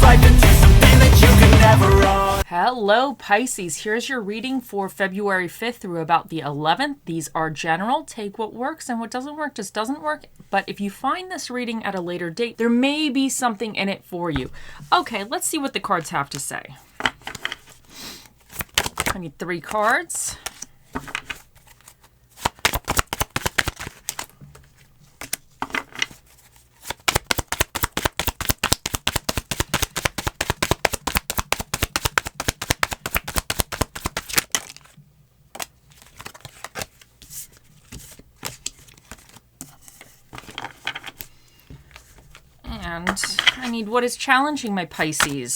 life into something that you can never own. Hello Pisces, here's your reading for February 5th through about the 11th. These are general. Take what works and what doesn't work just doesn't work. But if you find this reading at a later date, there may be something in it for you. Okay, let's see what the cards have to say. I need 3 cards. And I need what is challenging my Pisces.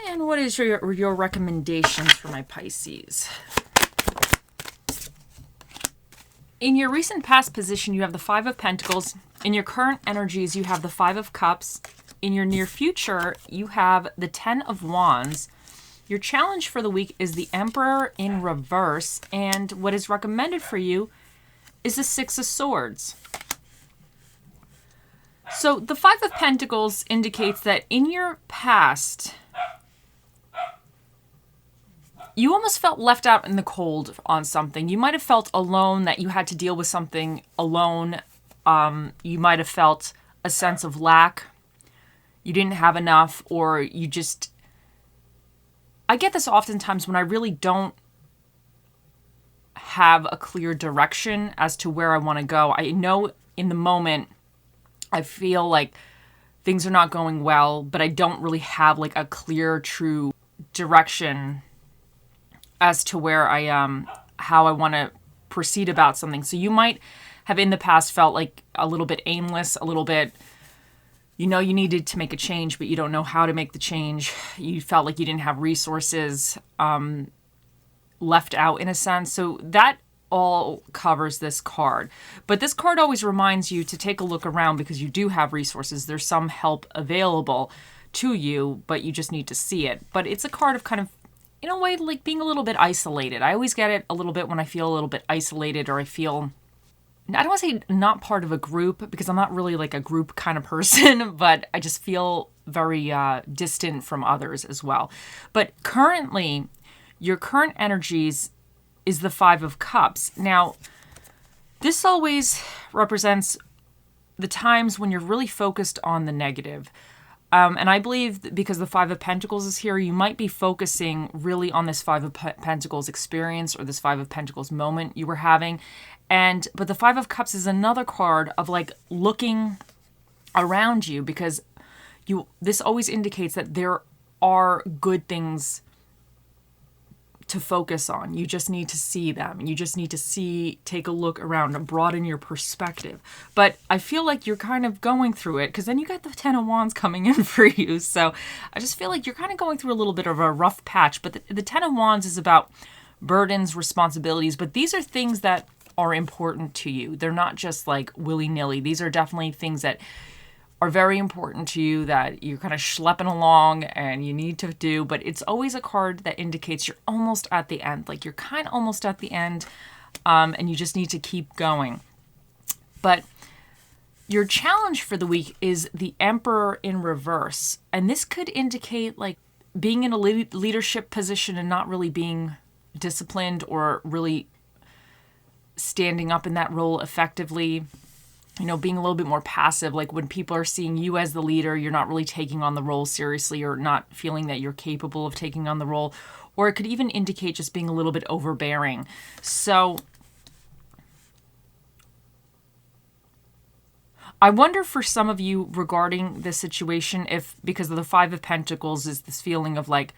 And what is your recommendations for my Pisces? In your recent past position, you have the 5 of Pentacles. In your current energies, you have the 5 of Cups. In your near future, you have the 10 of Wands. Your challenge for the week is the Emperor in reverse. And what is recommended for you is the 6 of Swords. So the 5 of Pentacles indicates that in your past, you almost felt left out in the cold on something. You might have felt alone, that you had to deal with something alone. You might have felt a sense of lack. You didn't have enough, or you just... I get this oftentimes when I really don't have a clear direction as to where I want to go. I know in the moment I feel like things are not going well, but I don't really have like a clear, true direction as to where I how I want to proceed about something. So you might have in the past felt like a little bit aimless, a little bit, you know, you needed to make a change, but you don't know how to make the change. You felt like you didn't have resources, left out in a sense. So that all covers this card. But this card always reminds you to take a look around because you do have resources. There's some help available to you, but you just need to see it. But it's a card of kind of, in a way, like being a little bit isolated. I always get it a little bit when I feel a little bit isolated, or I feel, I don't want to say not part of a group, because I'm not really like a group kind of person, but I just feel very distant from others as well. But currently, your current energies is the 5 of Cups. Now, this always represents the times when you're really focused on the negative. And I believe that because the 5 of Pentacles is here, you might be focusing really on this 5 of Pentacles experience, or this 5 of Pentacles moment you were having. But the 5 of Cups is another card of like looking around you, because this always indicates that there are good things to focus on. You just need to see them. You just need to take a look around and broaden your perspective. But I feel like you're kind of going through it, because then you got the 10 of Wands coming in for you. So I just feel like you're kind of going through a little bit of a rough patch. But the 10 of Wands is about burdens, responsibilities. But these are things that are important to you. They're not just like willy-nilly. These are definitely things that are very important to you, that you're kind of schlepping along and you need to do. But it's always a card that indicates you're almost at the end. Like you're kind of almost at the end, and you just need to keep going. But your challenge for the week is the Emperor in reverse. And this could indicate like being in a leadership position and not really being disciplined or really standing up in that role effectively. You know, being a little bit more passive, like when people are seeing you as the leader, you're not really taking on the role seriously, or not feeling that you're capable of taking on the role. Or it could even indicate just being a little bit overbearing. So I wonder for some of you regarding this situation, if because of the 5 of Pentacles is this feeling of like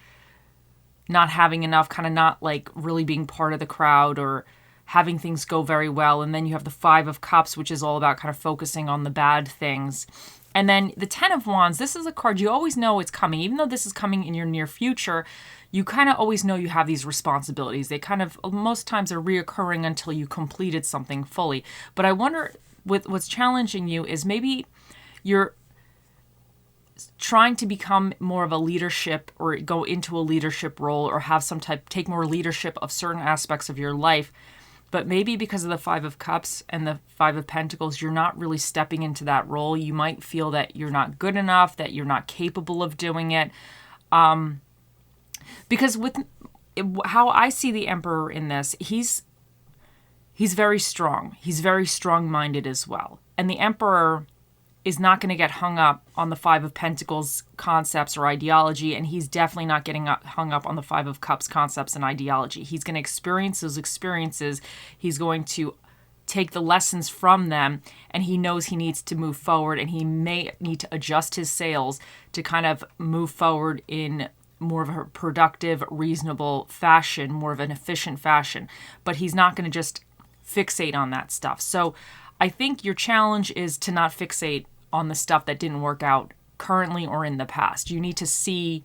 not having enough, kind of not like really being part of the crowd, or having things go very well. And then you have the 5 of Cups, which is all about kind of focusing on the bad things. And then the 10 of Wands, this is a card you always know it's coming. Even though this is coming in your near future, you kind of always know you have these responsibilities. They kind of, most times are reoccurring until you completed something fully. But I wonder, what's challenging you is maybe you're trying to become more of a leadership, or go into a leadership role, or have some type, take more leadership of certain aspects of your life. But maybe because of the Five of Cups and the Five of Pentacles, you're not really stepping into that role. You might feel that you're not good enough, that you're not capable of doing it. Because with how I see the Emperor in this, he's very strong. He's very strong-minded as well. And the Emperor is not going to get hung up on the Five of Pentacles concepts or ideology, and he's definitely not getting hung up on the Five of Cups concepts and ideology. He's going to experience those experiences. He's going to take the lessons from them, and he knows he needs to move forward, and he may need to adjust his sails to kind of move forward in more of a productive, reasonable fashion, more of an efficient fashion. But he's not going to just fixate on that stuff. So I think your challenge is to not fixate on the stuff that didn't work out currently or in the past. You need to see,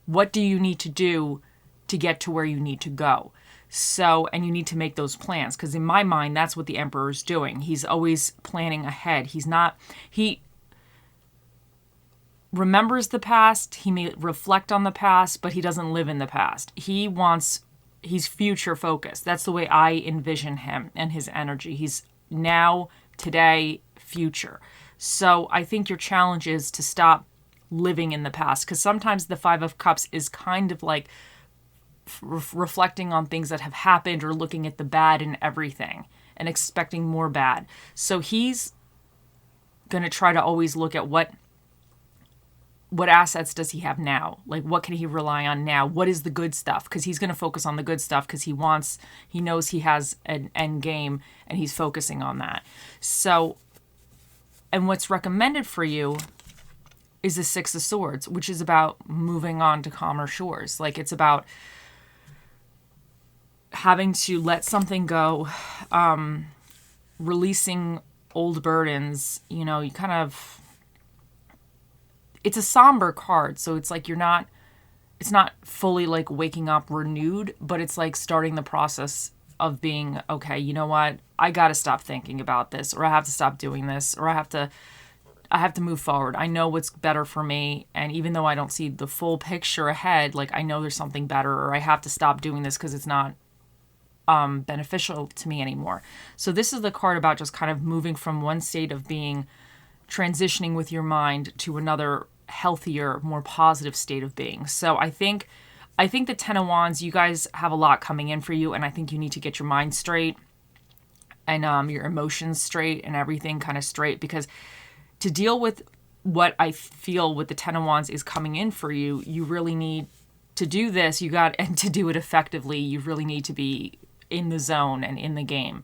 what do you need to do to get to where you need to go. So, and you need to make those plans, because in my mind, that's what the Emperor is doing. He's always planning ahead. He remembers the past, he may reflect on the past, but he doesn't live in the past. He's future focused. That's the way I envision him and his energy. He's now, today, future. So I think your challenge is to stop living in the past, because sometimes the Five of Cups is kind of like reflecting on things that have happened or looking at the bad in everything and expecting more bad. So he's going to try to always look at what assets does he have now? Like, what can he rely on now? What is the good stuff? Because he's going to focus on the good stuff because he knows he has an end game and he's focusing on that. So, and what's recommended for you is the Six of Swords, which is about moving on to calmer shores. Like, it's about having to let something go, releasing old burdens. You know, you kind of, it's a somber card, so it's like it's not fully like waking up renewed, but it's like starting the process of being, okay, you know what? I got to stop thinking about this, or I have to stop doing this, or I have to move forward. I know what's better for me, and even though I don't see the full picture ahead, like I know there's something better, or I have to stop doing this because it's not beneficial to me anymore. So this is the card about just kind of moving from one state of being, transitioning with your mind to another healthier, more positive state of being. So I think the Ten of Wands, you guys have a lot coming in for you, and I think you need to get your mind straight and your emotions straight and everything kind of straight, because to deal with what I feel with the Ten of Wands is coming in for you, you really need to do this. And to do it effectively, you really need to be in the zone and in the game.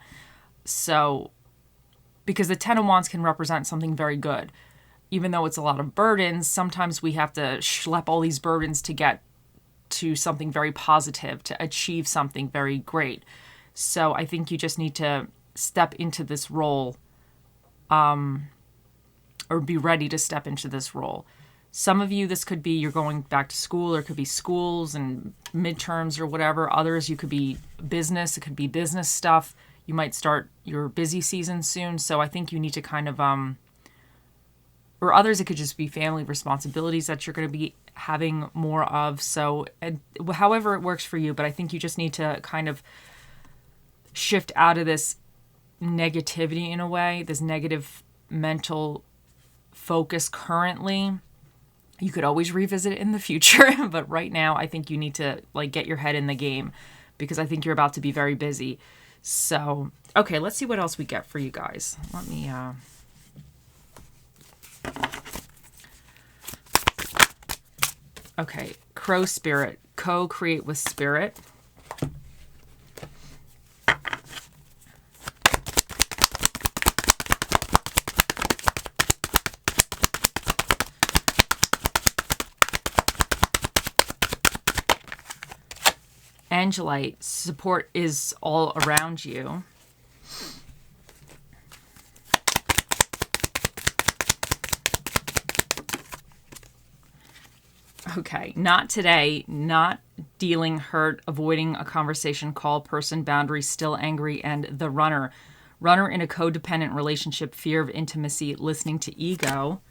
So, because the Ten of Wands can represent something very good. Even though it's a lot of burdens, sometimes we have to schlep all these burdens to get to something very positive, to achieve something very great. So I think you just need to step into this role, or be ready to step into this role. Some of you, this could be you're going back to school, or it could be schools and midterms or whatever. Others, you could be business. It could be business stuff. You might start your busy season soon. So I think you need to kind of, or others, it could just be family responsibilities that you're going to be having more of. So however it works for you, but I think you just need to kind of shift out of this negativity in a way, this negative mental focus currently. You could always revisit it in the future, but right now I think you need to like get your head in the game, because I think you're about to be very busy. So, okay, let's see what else we get for you guys. Let me, okay, Crow Spirit, co-create with Spirit. Angelite, support is all around you. Okay, not today, not dealing, hurt, avoiding a conversation, call, person, boundary, still angry, and the Runner. Runner in a codependent relationship, fear of intimacy, listening to ego.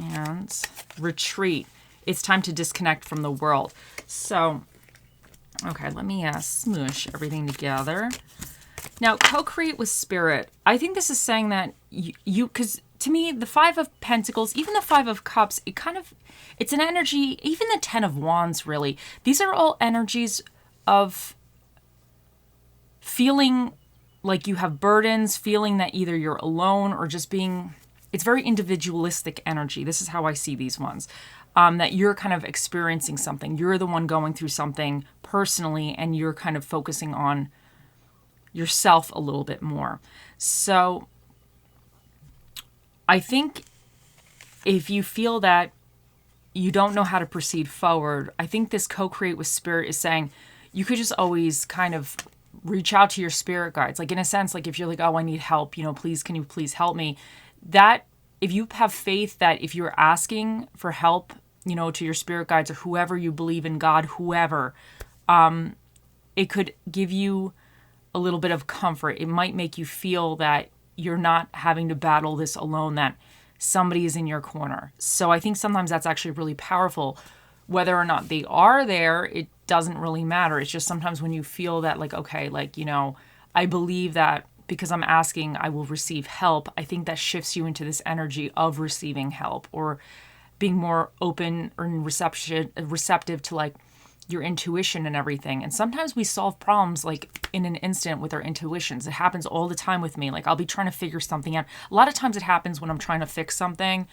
And retreat. It's time to disconnect from the world. So, okay, let me smoosh everything together. Now, co-create with spirit. I think this is saying that because to me, the Five of Pentacles, even the Five of Cups, it's an energy, even the Ten of Wands, really. These are all energies of feeling like you have burdens, feeling that either you're alone or just being, it's very individualistic energy. This is how I see these ones. That you're kind of experiencing something. You're the one going through something personally, and you're kind of focusing on yourself a little bit more. So I think if you feel that you don't know how to proceed forward, I think this co-create with spirit is saying you could just always kind of reach out to your spirit guides. Like in a sense, like if you're like, oh, I need help, please, can you please help me? That if you have faith that if you're asking for help, to your spirit guides or whoever you believe in, God, whoever, it could give you a little bit of comfort. It might make you feel that you're not having to battle this alone, that somebody is in your corner. So I think sometimes that's actually really powerful. Whether or not they are there, it doesn't really matter. It's just sometimes when you feel that like, okay, like, I believe that because I'm asking, I will receive help. I think that shifts you into this energy of receiving help or being more open or receptive to like your intuition and everything. And sometimes we solve problems like in an instant with our intuitions. It happens all the time with me. Like I'll be trying to figure something out. A lot of times it happens when I'm trying to fix something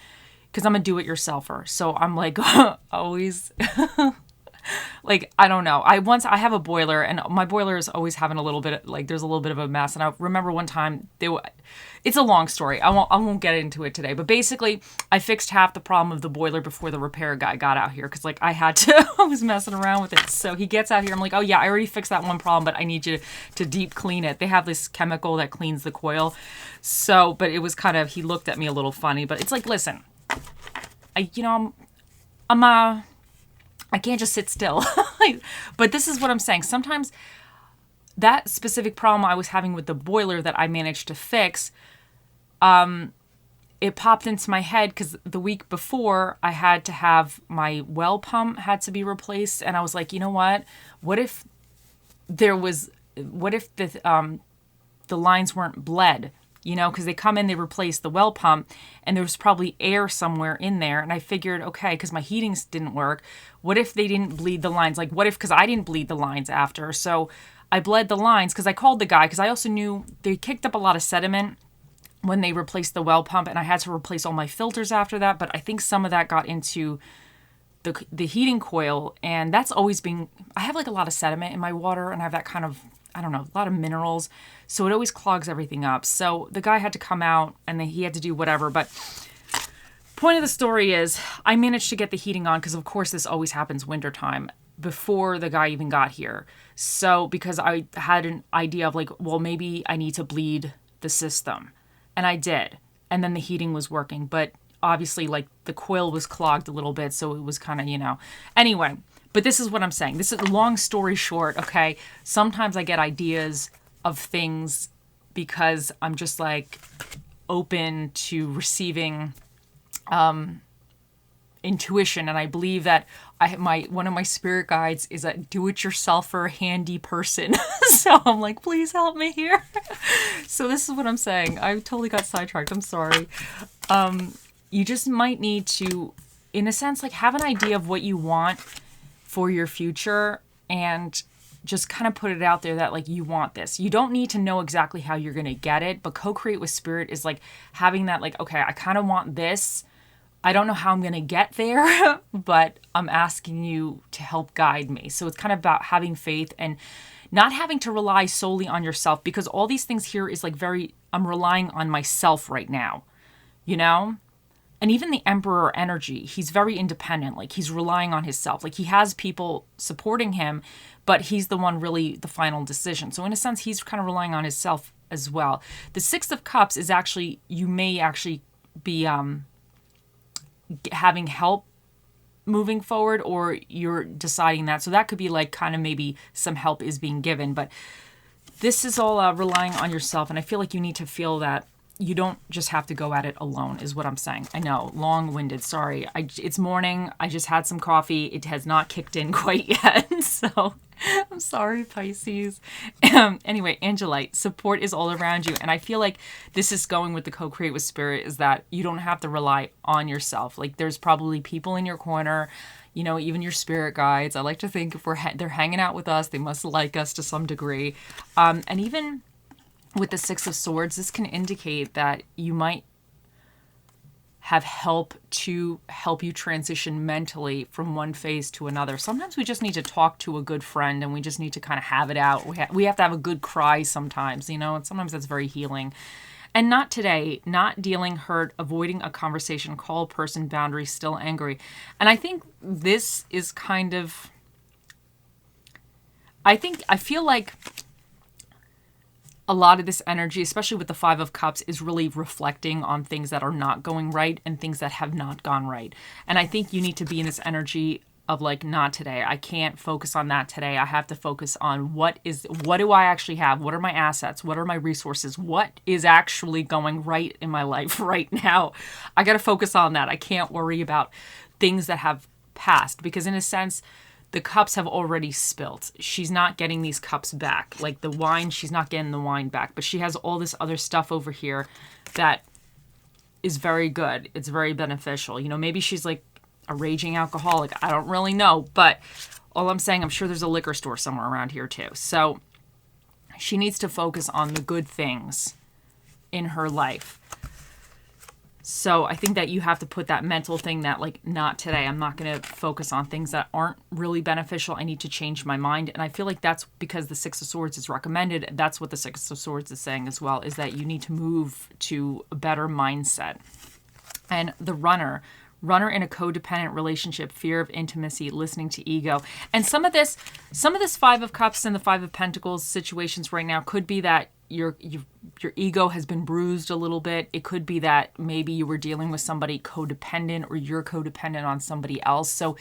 because I'm a do-it-yourselfer. So I'm like always like, I don't know. I have a boiler and my boiler is always having a little bit like there's a little bit of a mess. And I remember one time it's a long story. I won't get into it today, but basically I fixed half the problem of the boiler before the repair guy got out here. Cause like I was messing around with it. So he gets out here. I'm like, oh yeah, I already fixed that one problem, but I need you to deep clean it. They have this chemical that cleans the coil. So, but it was kind of, he looked at me a little funny, but it's like, listen, I can't just sit still. But this is what I'm saying. Sometimes that specific problem I was having with the boiler that I managed to fix, it popped into my head because the week before I had to have my well pump had to be replaced. And I was like, you know what? What if the lines weren't bled? Because they come in, they replace the well pump, and there was probably air somewhere in there. And I figured, okay, because my heatings didn't work, what if they didn't bleed the lines? Like, what if, because I didn't bleed the lines after. So I bled the lines because I called the guy because I also knew they kicked up a lot of sediment when they replaced the well pump, and I had to replace all my filters after that. But I think some of that got into the heating coil, and that's always been, I have like a lot of sediment in my water, and I have that kind of, I don't know, a lot of minerals. So it always clogs everything up. So the guy had to come out and then he had to do whatever. But point of the story is I managed to get the heating on because of course this always happens wintertime before the guy even got here. So because I had an idea of like, well, maybe I need to bleed the system. And I did. And then the heating was working. But obviously like the coil was clogged a little bit. So it was kind of, Anyway, but this is what I'm saying. This is a long story short, okay? Sometimes I get ideas of things because I'm just like open to receiving intuition, and I believe that one of my spirit guides is a do-it-yourselfer handy person. So I'm like, please help me here. So this is what I'm saying. I totally got sidetracked. I'm sorry. You just might need to, in a sense, like have an idea of what you want for your future and just kind of put it out there that like you want this. You don't need to know exactly how you're going to get it, but co-create with spirit is like having that like, okay, I kind of want this. I don't know how I'm going to get there, but I'm asking you to help guide me. So it's kind of about having faith and not having to rely solely on yourself, because all these things here is like I'm relying on myself right now, And even the Emperor energy, he's very independent. Like he's relying on himself. Like he has people supporting him, but he's the one really the final decision. So in a sense, he's kind of relying on himself as well. The Six of Cups is actually, you may actually be having help moving forward, or you're deciding that. So that could be like kind of maybe some help is being given. But this is all relying on yourself. And I feel like you need to feel that you don't just have to go at it alone, is what I'm saying. I know, long-winded, sorry. It's morning, I just had some coffee. It has not kicked in quite yet, so I'm sorry, Pisces. Anyway, Angelite, support is all around you. And I feel like this is going with the co-create with spirit, is that you don't have to rely on yourself. Like, there's probably people in your corner, you know, even your spirit guides. I like to think if they're hanging out with us, they must like us to some degree. And even with the Six of Swords, this can indicate that you might have help to help you transition mentally from one phase to another. Sometimes we just need to talk to a good friend and we just need to kind of have it out. We have to have a good cry sometimes, you know, and sometimes that's very healing. And not today, not dealing, hurt, avoiding a conversation, call a person, boundary, still angry. And I think this is kind of, I feel like a lot of this energy, especially with the Five of Cups, is really reflecting on things that are not going right and things that have not gone right. And I think you need to be in this energy of like, not today. I can't focus on that today. I have to focus on what do I actually have? What are my assets? What are my resources? What is actually going right in my life right now? I got to focus on that. I can't worry about things that have passed, because in a sense, the cups have already spilt. She's not getting these cups back. Like the wine, she's not getting the wine back. But she has all this other stuff over here that is very good. It's very beneficial. You know, maybe she's like a raging alcoholic. I don't really know. But all I'm saying, I'm sure there's a liquor store somewhere around here too. So she needs to focus on the good things in her life. So I think that you have to put that mental thing that like, not today. I'm not going to focus on things that aren't really beneficial. I need to change my mind. And I feel like that's because the Six of Swords is recommended. That's what the Six of Swords is saying as well, is that you need to move to a better mindset. And the runner in a codependent relationship, fear of intimacy, listening to ego. And some of this Five of Cups and the Five of Pentacles situations right now could be that your ego has been bruised a little bit. It could be that maybe you were dealing with somebody codependent, or you're codependent on somebody else. So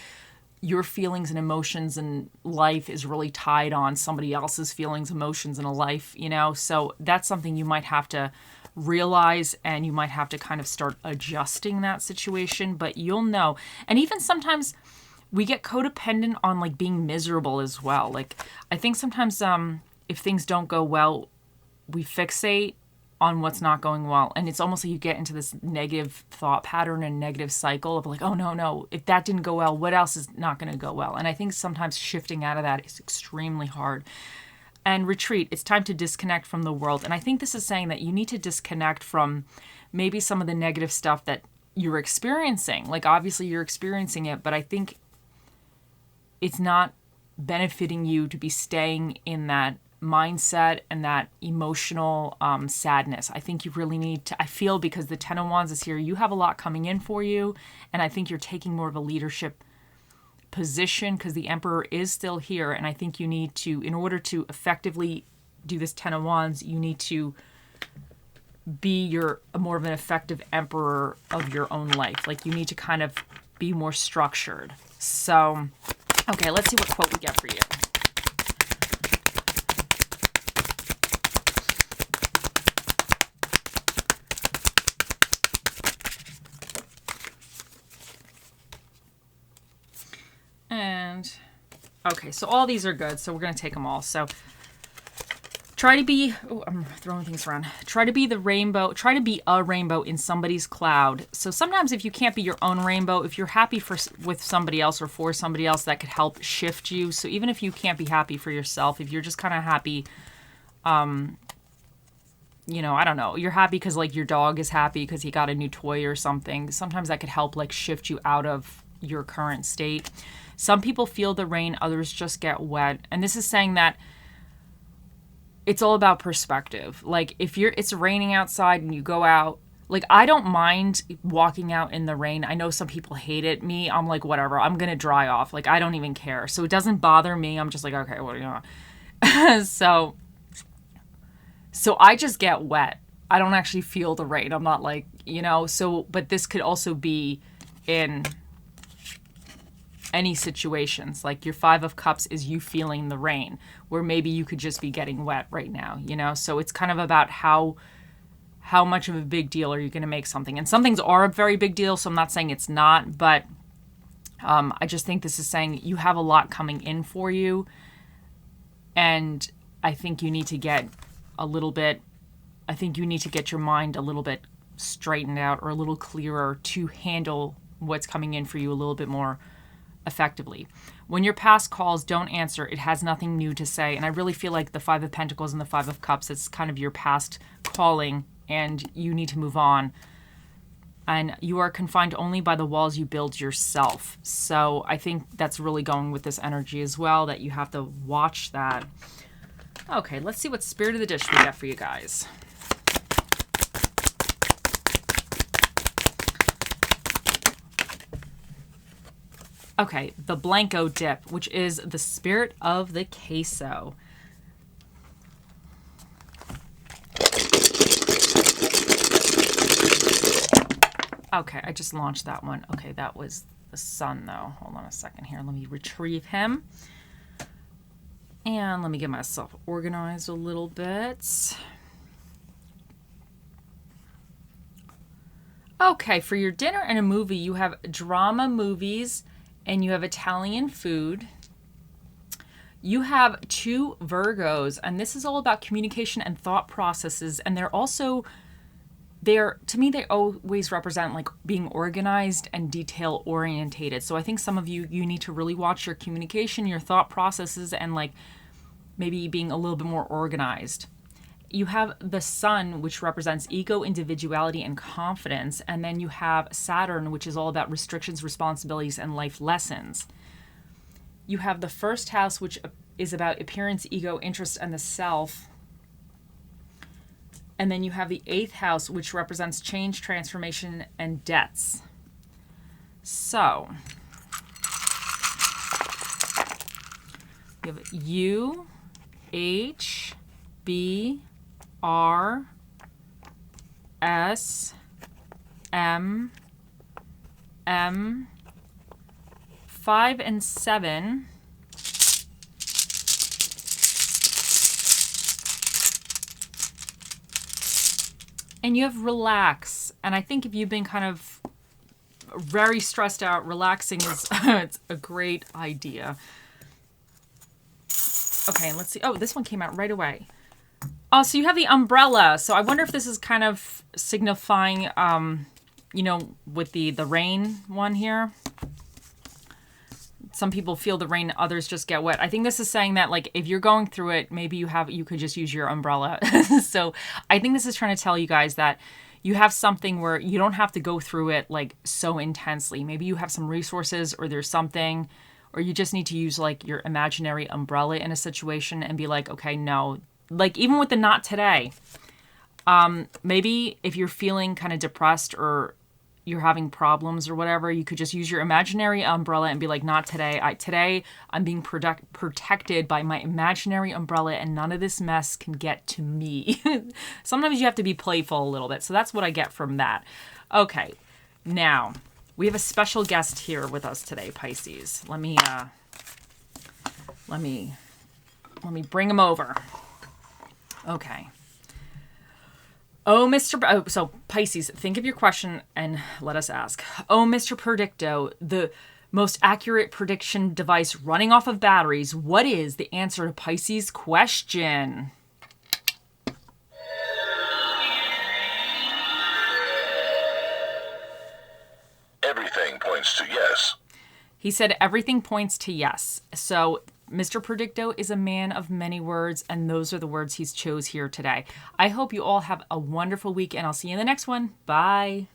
your feelings and emotions in life is really tied on somebody else's feelings, emotions in a life, you know? So that's something you might have to realize, and you might have to kind of start adjusting that situation, but you'll know. And even sometimes we get codependent on like being miserable as well. Like I think sometimes if things don't go well, we fixate on what's not going well. And it's almost like you get into this negative thought pattern and negative cycle of like, oh no, if that didn't go well, what else is not going to go well? And I think sometimes shifting out of that is extremely hard. And retreat, it's time to disconnect from the world. And I think this is saying that you need to disconnect from maybe some of the negative stuff that you're experiencing. Like obviously you're experiencing it, but I think it's not benefiting you to be staying in that mindset and that emotional sadness. I think you really need to, I feel, because the Ten of Wands is here, you have a lot coming in for you. And I think you're taking more of a leadership position because the Emperor is still here. And I think you need to, in order to effectively do this Ten of Wands, you need to be more of an effective Emperor of your own life. Like you need to kind of be more structured. So, okay, let's see what quote we get for you. Okay, so all these are good, so we're going to take them all. So try to be, I'm throwing things around. Try to be the rainbow, try to be a rainbow in somebody's cloud. So sometimes if you can't be your own rainbow, if you're happy with somebody else or for somebody else, that could help shift you. So even if you can't be happy for yourself, if you're just kind of happy, you know, I don't know, you're happy because like your dog is happy because he got a new toy or something. Sometimes that could help like shift you out of your current state. Some people feel the rain, others just get wet. And this is saying that it's all about perspective. Like if it's raining outside and you go out, like I don't mind walking out in the rain. I know some people hate it. Me, I'm like, whatever, I'm going to dry off. Like I don't even care. So it doesn't bother me. I'm just like, okay, what do you want? So I just get wet. I don't actually feel the rain. I'm not like, you know, so, but this could also be in any situations. Like your Five of Cups is you feeling the rain, where maybe you could just be getting wet right now, you know? So it's kind of about how how much of a big deal are you going to make something? And some things are a very big deal, so I'm not saying it's not, but I just think this is saying you have a lot coming in for you, and I think you need to get your mind a little bit straightened out or a little clearer to handle what's coming in for you a little bit more effectively. When your past calls, don't answer. It has nothing new to say. And I really feel like the Five of Pentacles and the Five of Cups, it's kind of your past calling and you need to move on. And you are confined only by the walls you build yourself. So I think that's really going with this energy as well, that you have to watch that. Okay, let's see what Spirit of the Dish we got for you guys. Okay, the Blanco dip, which is the spirit of the queso. Okay, I just launched that one. Okay, that was the sun, though. Hold on a second here. Let me retrieve him. And let me get myself organized a little bit. Okay, for your dinner and a movie, you have drama movies, and you have Italian food. You have 2 Virgos, and this is all about communication and thought processes. And to me, they always represent like being organized and detail orientated. So I think some of you need to really watch your communication, your thought processes, and like maybe being a little bit more organized. You have the Sun, which represents ego, individuality, and confidence. And then you have Saturn, which is all about restrictions, responsibilities, and life lessons. You have the first house, which is about appearance, ego, interest, and the self. And then you have the 8th house, which represents change, transformation, and debts. So, you have U, H, B, R, S, M, 5 and 7. And you have relax. And I think if you've been kind of very stressed out, relaxing is it's a great idea. Okay, and let's see. Oh, this one came out right away. Oh, so you have the umbrella. So I wonder if this is kind of signifying, with the rain one here. Some people feel the rain, others just get wet. I think this is saying that, like, if you're going through it, maybe you could just use your umbrella. So I think this is trying to tell you guys that you have something where you don't have to go through it, like, so intensely. Maybe you have some resources, or there's something, or you just need to use, like, your imaginary umbrella in a situation and be like, okay, no. Like, even with the not today, maybe if you're feeling kind of depressed or you're having problems or whatever, you could just use your imaginary umbrella and be like, not today. Today I'm being protected by my imaginary umbrella and none of this mess can get to me. Sometimes you have to be playful a little bit. So that's what I get from that. Okay, now we have a special guest here with us today, Pisces. Let me bring him over. Okay. So Pisces, think of your question and let us ask. Oh, Mr. Predicto, the most accurate prediction device running off of batteries. What is the answer to Pisces' question? Everything points to yes. He said everything points to yes. So Mr. Predicto is a man of many words, and those are the words he's chose here today. I hope you all have a wonderful week, and I'll see you in the next one. Bye.